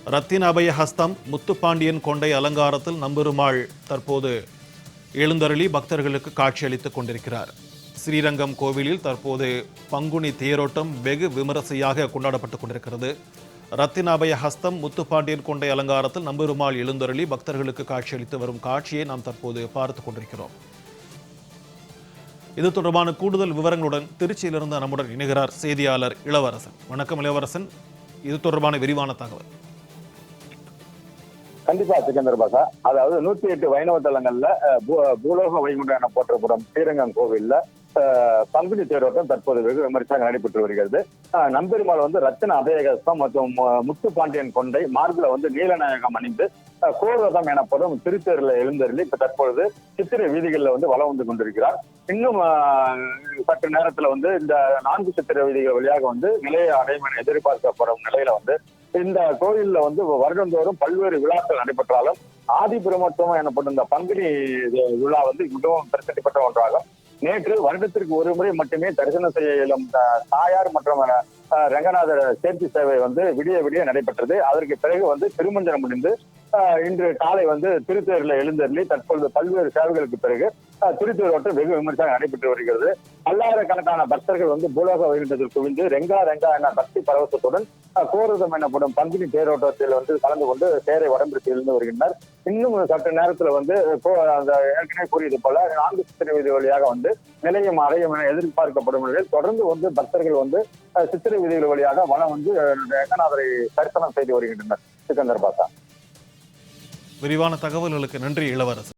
ரத்தின அபய ஹஸ்தம் முத்துப்பாண்டியன் கொண்டை அலங்காரத்தில் நம்பெருமாள் தற்போது எழுந்தருளி பக்தர்களுக்கு காட்சியளித்துக் கொண்டிருக்கிறார். ஸ்ரீரங்கம் கோவிலில் தற்போது பங்குனி தேரோட்டம் வெகு விமரிசையாக கொண்டாடப்பட்டுக் கொண்டிருக்கிறது. ரத்தின அபய ஹஸ்தம் முத்துப்பாண்டியன் கொண்டை அலங்காரத்தில் நம்பெருமாள் எழுந்தருளி பக்தர்களுக்கு காட்சியளித்து வரும் காட்சியை நாம் தற்போது பார்த்துக் கொண்டிருக்கிறோம். இது தொடர்பான கூடுதல் விவரங்களுடன் திருச்சியிலிருந்து நம்முடன் இணைகிறார் செய்தியாளர் இளவரசன். வணக்கம் இளவரசன், இது தொடர்பான விரிவான தகவல். கண்டிப்பா சிக்கந்தர் பாஷா, அதாவது 108 வைணவ தலங்கள்ல பூலோக வைகுண்டம் என போற்றப்படும் ஸ்ரீரங்கம் கோவில்ல பங்குனி தேரோட்டம் தற்போது வெகு விமர்சையாக நடைபெற்று வருகிறது. நம்பெருமாள் ரத்தின அபயகஸ்தம் மற்றும் முத்துப்பாண்டியன் கொண்டை மார்பில நீலநாயகம் அணிந்து கோரதம் எனப்படும் திருத்தேரில் எழுந்தருளி இப்ப தற்பொழுது சித்திரை வீதிகளில் வலம் வந்து கொண்டிருக்கிறார். இன்னும் சற்று நேரத்துல இந்த 4 சித்திரை வீதிகள் வழியாக நிலைய அடையும் என எதிர்பார்க்கப்படும் நிலையில இந்த கோயில்ல வருடந்தோறும் பல்வேறு விழாக்கள் நடைபெற்றாலும் ஆதி பிரமோற்சவம் எனப்படும் இந்த பங்குனி விழா மிகவும் பிரசித்தி பெற்ற ஒன்றாகும். நேற்று வருடத்திற்கு ஒரு முறை மட்டுமே தரிசனம் செய்ய இயலும் தாயார் மற்றும் ரங்கநாதர் சேர்த்தி சேவை விடிய விடிய நடைபெற்றது. அதற்கு பிறகு திருமஞ்சனம் முடிந்து இன்று காலை திருத்தேரில் எழுந்தருளி தற்பொழுது பல்வேறு சேவைகளுக்கு பிறகு திருத்தேரோட்டம் வெகு விமர்சையாக நடைபெற்று வருகிறது. பல்லாயிரக்கணக்கான பக்தர்கள் பூலோக வைகுண்டத்தில் குவிந்து ரெங்கா ரெங்கா என பக்தி பரவசத்துடன் கோரதம் எனப்படும் பங்குனி தேரோட்டத்தில் கலந்து கொண்டு தேரை வடம்பிடித்து எழுந்து வருகின்றனர். இன்னும் சற்று நேரத்துல அந்த ஏற்கனவே கூறியது போல 4 சித்திரை வீதி வழியாக நிலையம் அடையும் என எதிர்பார்க்கப்படும் நிலையில் தொடர்ந்து பக்தர்கள் சித்திரை வீதிகள் வழியாக வளம் ரங்கநாதரை தரிசனம் செய்து வருகின்றனர். சிக்கந்தர் பாஷா, விரிவான தகவல்களுக்கு நன்றி இளவரசன்.